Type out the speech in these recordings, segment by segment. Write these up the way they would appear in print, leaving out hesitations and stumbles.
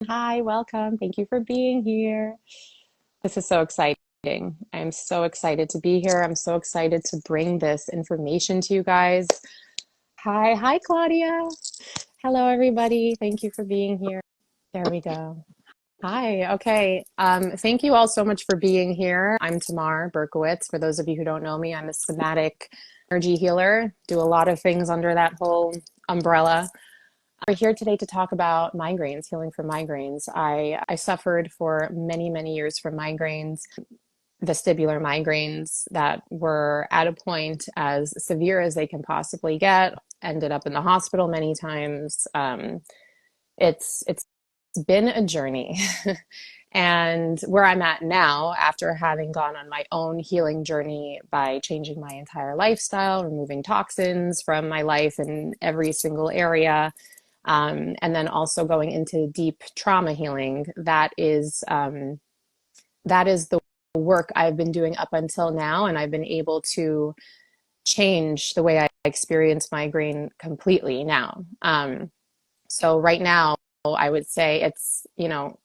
Hi, welcome. Thank you for being here. This is so exciting. I'm so excited to be here. I'm so excited to bring this information to you guys. Hi, Claudia. Hello, everybody. Thank you for being here. There we go. Hi. Okay. Thank you all so much for being here. I'm Tamar Berkowitz. For those of you who don't know me, I'm a somatic energy healer. Do a lot of things under that whole umbrella. We're here today to talk about migraines, healing from migraines. I suffered for many, many years from migraines, vestibular migraines that were at a point as severe as they can possibly get, ended up in the hospital many times. It's been a journey. And where I'm at now, after having gone on my own healing journey by changing my entire lifestyle, removing toxins from my life in every single area, and then also going into deep trauma healing. That is the work I've been doing up until now, and I've been able to change the way I experience migraine completely now. So right now, I would say it's,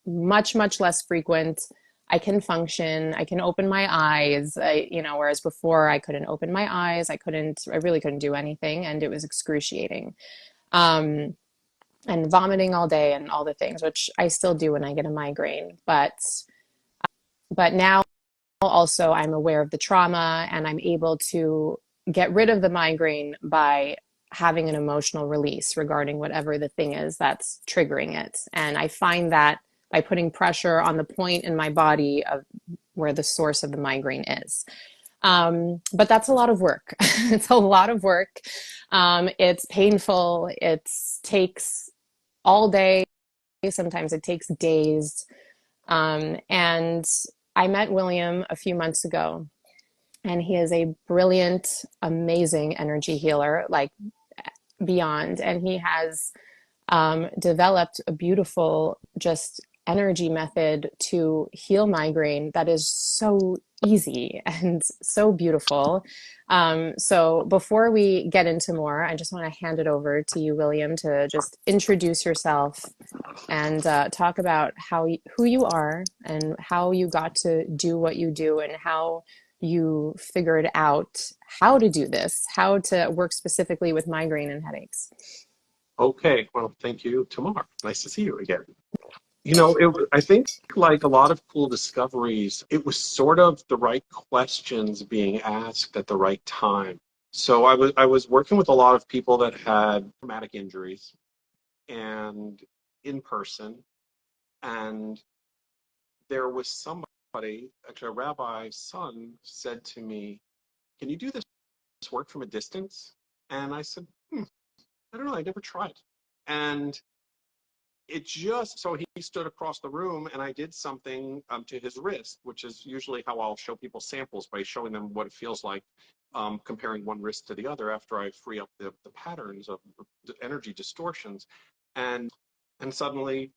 much, much less frequent. I can function, I can open my eyes, whereas before I couldn't open my eyes, I really couldn't do anything, and it was excruciating. Um, and vomiting all day and all the things, which I still do when I get a migraine. But now also I'm aware of the trauma and I'm able to get rid of the migraine by having an emotional release regarding whatever the thing is that's triggering it. And I find that by putting pressure on the point in my body of where the source of the migraine is. But that's a lot of work. It's a lot of work. It's painful. It takes all day. Sometimes it takes days. And I met William a few months ago, and he is a brilliant, amazing energy healer, like beyond. And he has developed a beautiful, just energy method to heal migraine that is so easy and so beautiful. So before we get into more, I just want to hand it over to you, William, to just introduce yourself and talk about who you are and how you got to do what you do and how you figured out how to do this, how to work specifically with migraine and headaches. Okay, well, thank you, Tamar. Nice to see you again. I think like a lot of cool discoveries, it was sort of the right questions being asked at the right time. So I was working with a lot of people that had traumatic injuries and in person, and there was somebody, actually a rabbi's son, said to me, "Can you do this work from a distance?" And I said, I don't know, I never tried. And it just so he stood across the room and I did something to his wrist, which is usually how I'll show people samples by showing them what it feels like comparing one wrist to the other after I free up the patterns of the energy distortions. And and suddenly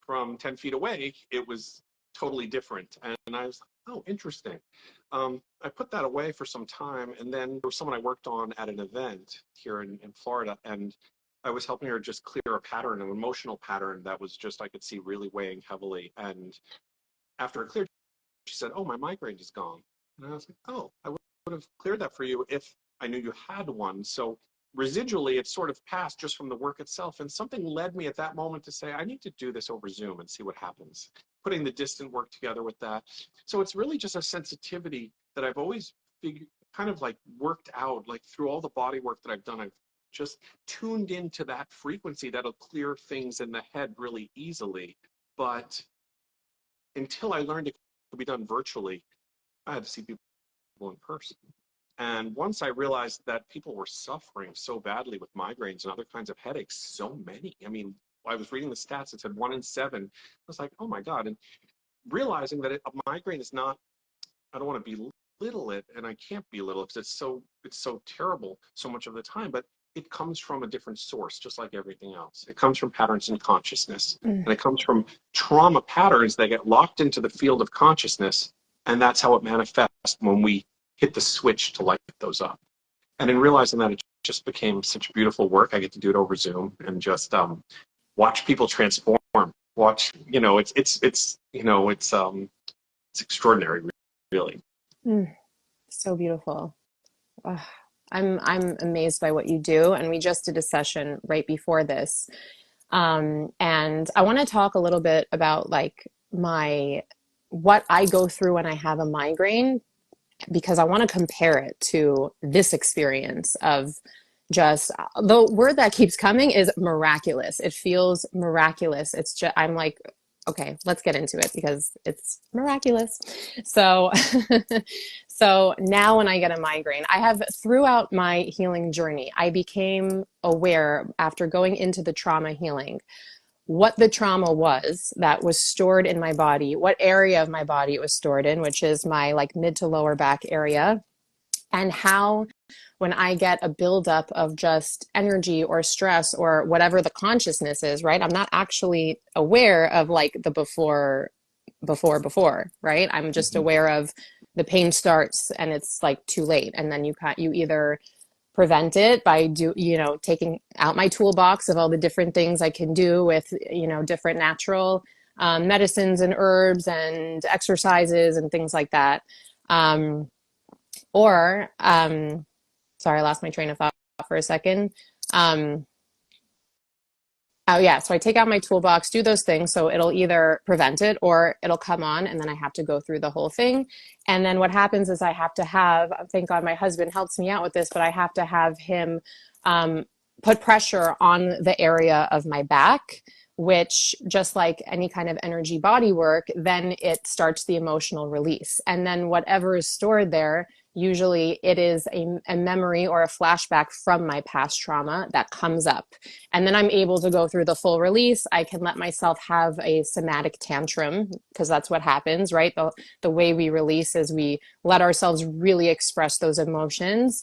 from 10 feet away, it was totally different. And I was like, oh, interesting. I put that away for some time. And then there was someone I worked on at an event here in Florida. And I was helping her just clear a pattern, an emotional pattern that was just, I could see really weighing heavily. And after it cleared, she said, oh, my migraine is gone. And I was like, oh, I would have cleared that for you if I knew you had one. So residually, it sort of passed just from the work itself. And something led me at that moment to say, I need to do this over Zoom and see what happens, putting the distant work together with that. So it's really just a sensitivity that I've always kind of like worked out, like through all the body work that I've done. I've just tuned into that frequency that'll clear things in the head really easily. But until I learned it could be done virtually, I had to see people in person. And once I realized that people were suffering so badly with migraines and other kinds of headaches, so many. I mean, I was reading the stats, it said 1 in 7. I was like, oh my God. And realizing that a migraine is not, I don't want to belittle it, and I can't belittle it because it's so terrible so much of the time, but it comes from a different source, just like everything else. It comes from patterns in consciousness. Mm. And it comes from trauma patterns that get locked into the field of consciousness. And that's how it manifests when we hit the switch to light those up. And in realizing that, it just became such beautiful work. I get to do it over Zoom and just watch people transform watch, it's extraordinary, really. Mm, so beautiful. Ugh. I'm amazed by what you do, and we just did a session right before this. And I want to talk a little bit about like my what I go through when I have a migraine, because I want to compare it to this experience of just the word that keeps coming is miraculous. It feels miraculous. It's just, I'm like, okay, let's get into it because it's miraculous. So, so now when I get a migraine, I have throughout my healing journey, I became aware after going into the trauma healing what the trauma was that was stored in my body, what area of my body it was stored in, which is my like mid to lower back area, and how when I get a buildup of just energy or stress or whatever the consciousness is, right? I'm not actually aware of like the before, right? I'm just Mhm. aware of the pain starts and it's like too late. And then you either prevent it by taking out my toolbox of all the different things I can do with, different natural medicines and herbs and exercises and things like that. Um, or sorry, I lost my train of thought for a second. Um, oh yeah, so I take out my toolbox, do those things, so it'll either prevent it or it'll come on, and then I have to go through the whole thing. And then what happens is I have to have, thank God my husband helps me out with this, but I have to have him um, put pressure on the area of my back, which just like any kind of energy body work, then it starts the emotional release. And then whatever is stored there, usually it is a memory or a flashback from my past trauma that comes up, and then I'm able to go through the full release. I can let myself have a somatic tantrum because that's what happens, right? The way we release is we let ourselves really express those emotions.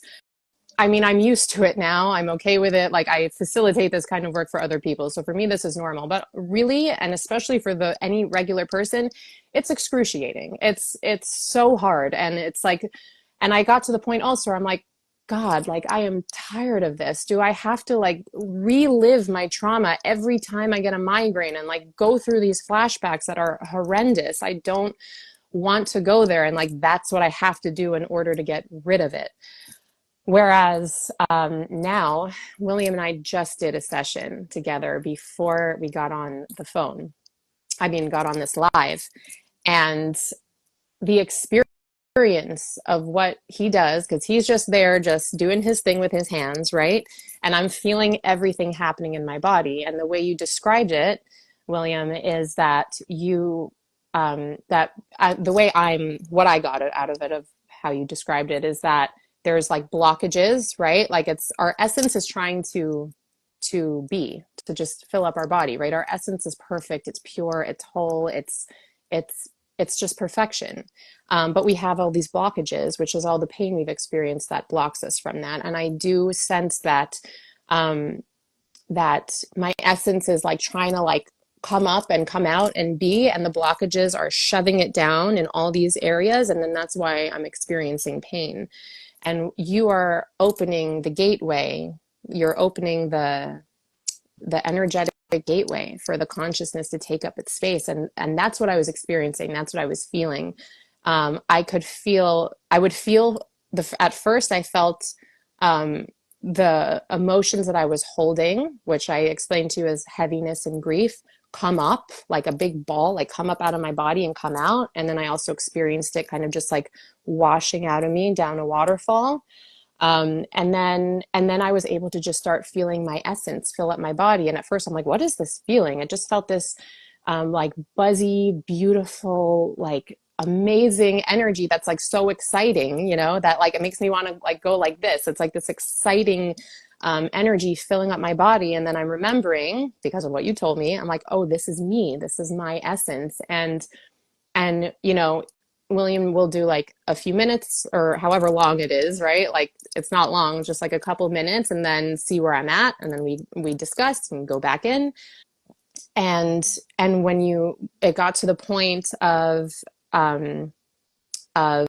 I mean, I'm used to it now. I'm okay with it. Like I facilitate this kind of work for other people. So for me, this is normal, but really, and especially for any regular person, it's excruciating. It's so hard. And it's like, and I got to the point also where I'm like, God, like I am tired of this. Do I have to like relive my trauma every time I get a migraine and like go through these flashbacks that are horrendous? I don't want to go there. And like, that's what I have to do in order to get rid of it. Whereas now, William and I just did a session together before we got on the phone. I mean, got on this live. And the experience of what he does, because he's just there, just doing his thing with his hands, right? And I'm feeling everything happening in my body. And the way you described it, William, is that the way what I got out of it, of how you described it, is that there's like blockages, right? Like it's our essence is trying to just fill up our body, right? Our essence is perfect, it's pure, it's whole, it's it's just perfection. But we have all these blockages, which is all the pain we've experienced that blocks us from that. And I do sense that um, that my essence is like trying to like come up and come out and be, and the blockages are shoving it down in all these areas. And then that's why I'm experiencing pain. And you are opening the gateway. You're opening the energetic gateway for the consciousness to take up its space, and that's what I was experiencing, that's what I was feeling. I would feel at first I felt um, the emotions that I was holding, which I explained to you as heaviness and grief, come up like a big ball, like come up out of my body and come out. And then I also experienced it kind of just like washing out of me down a waterfall. And then I was able to just start feeling my essence fill up my body. And at first I'm like, what is this feeling? It just felt this like buzzy, beautiful, like amazing energy that's like so exciting, that like it makes me want to like go like this. It's like this exciting energy filling up my body. And then I'm remembering, because of what you told me, I'm like, oh, this is me. This is my essence. And William will do like a few minutes or however long it is, right? Like it's not long, just like a couple minutes, and then see where I'm at, and then we discuss and go back in. And when it got to the point um of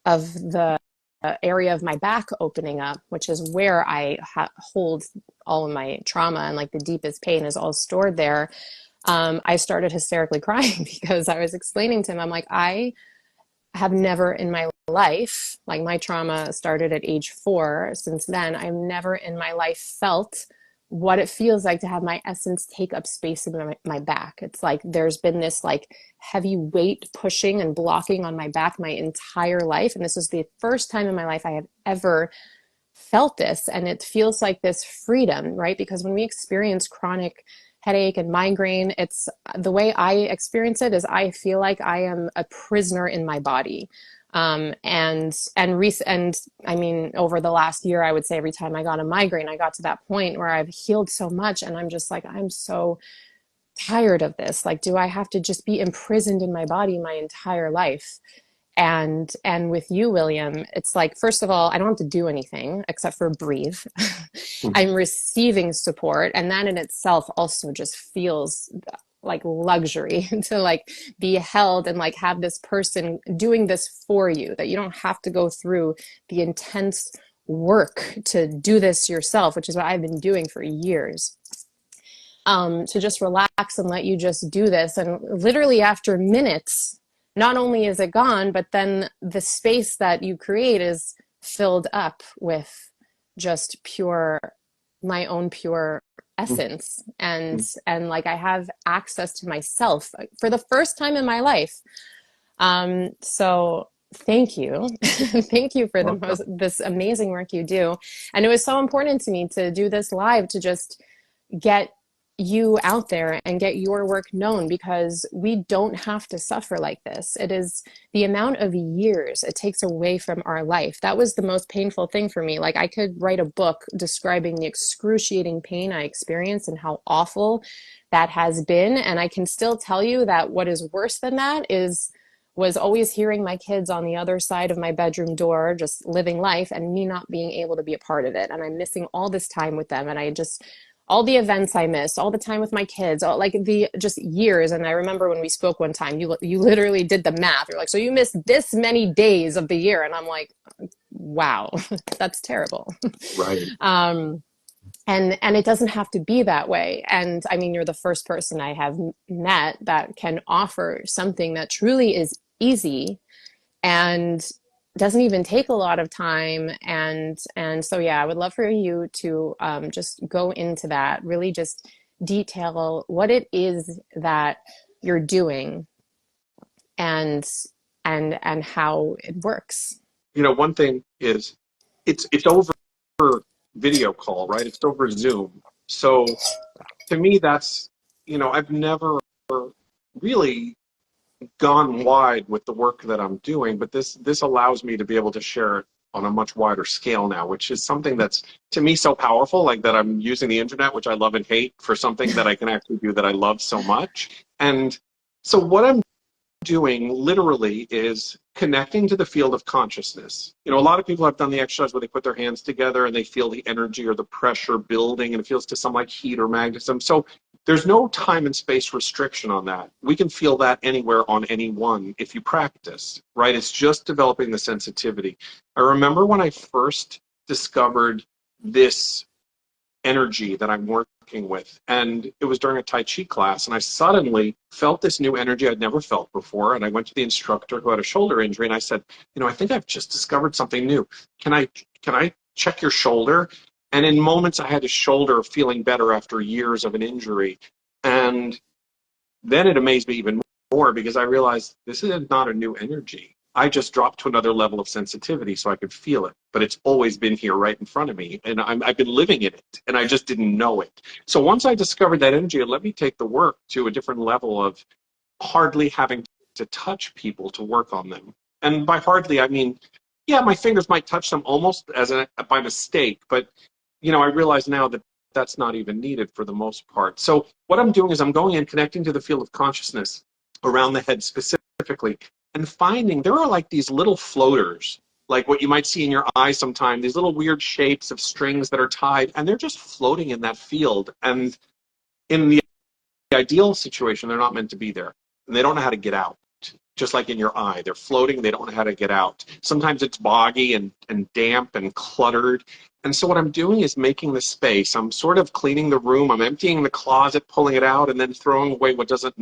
of the area of my back opening up, which is where I hold all of my trauma, and like the deepest pain is all stored there. I started hysterically crying because I was explaining to him, I'm like, I have never in my life, like my trauma started at age 4. Since then, I've never in my life felt what it feels like to have my essence take up space in my back. It's like there's been this like heavy weight pushing and blocking on my back my entire life. And this is the first time in my life I have ever felt this, and it feels like this freedom, right? Because when we experience chronic headache and migraine, it's the way I experience it is I feel like I am a prisoner in my body. And I mean, over the last year, I would say every time I got a migraine, I got to that point where I've healed so much, and I'm just like, I'm so tired of this. Like, do I have to just be imprisoned in my body my entire life? And with you, William, it's like, first of all, I don't have to do anything except for breathe. I'm receiving support, and that in itself also just feels like luxury to like be held and like have this person doing this for you, that you don't have to go through the intense work to do this yourself, which is what I've been doing for years. To just relax and let you just do this. And literally after minutes, not only is it gone, but then the space that you create is filled up with just pure, my own pure essence. And like I have access to myself for the first time in my life. So thank you. Thank you for this amazing work you do. And it was so important to me to do this live, to just get you out there and get your work known, because we don't have to suffer like this. It is the amount of years it takes away from our life. That was the most painful thing for me. Like I could write a book describing the excruciating pain I experienced and how awful that has been. And I can still tell you that what is worse than that was always hearing my kids on the other side of my bedroom door, just living life, and me not being able to be a part of it. And I'm missing all this time with them. And I just, all the events I missed, all the time with my kids, all, like the just years. And I remember when we spoke one time, you literally did the math. You're like, so you missed this many days of the year. And I'm like, wow, that's terrible. Right. And it doesn't have to be that way. And I mean, you're the first person I have met that can offer something that truly is easy and doesn't even take a lot of time. And so yeah, I would love for you to just go into that, really just detail what it is that you're doing, and and how it works. You know, one thing is it's over video call, right? It's over Zoom. So to me, that's, you know, I've never really gone wide with the work that I'm doing, but this allows me to be able to share it on a much wider scale now, which is something that's to me so powerful, like that I'm using the internet, which I love and hate, for something that I can actually do that I love so much. And so what I'm doing literally is connecting to the field of consciousness. You know, a lot of people have done the exercise where they put their hands together and they feel the energy or the pressure building, and it feels to some like heat or magnetism. So there's no time and space restriction on that. We can feel that anywhere on anyone if you practice, right? It's just developing the sensitivity. I remember when I first discovered this energy that I'm working with, and it was during a Tai Chi class, and I suddenly felt this new energy I'd never felt before. And I went to the instructor who had a shoulder injury, and I said, you know, I think I've just discovered something new. Can I check your shoulder? And in moments I had a shoulder feeling better after years of an injury. And then it amazed me even more, because I realized this is not a new energy. I just dropped to another level of sensitivity so I could feel it, but it's always been here right in front of me, and I've been living in it, and I just didn't know it. So once I discovered that energy, it let me take the work to a different level of hardly having to touch people to work on them. And by hardly, I mean, yeah, my fingers might touch them almost by mistake, but you know, I realize now that that's not even needed for the most part. So what I'm doing is I'm going in, connecting to the field of consciousness around the head specifically, and finding there are like these little floaters, like what you might see in your eye sometime, these little weird shapes of strings that are tied, and they're just floating in that field. And in the ideal situation, they're not meant to be there, and they don't know how to get out. Just like in your eye, they're floating, they don't know how to get out. Sometimes it's boggy and damp and cluttered. And so what I'm doing is making the space. I'm sort of cleaning the room. I'm emptying the closet, pulling it out, and then throwing away what doesn't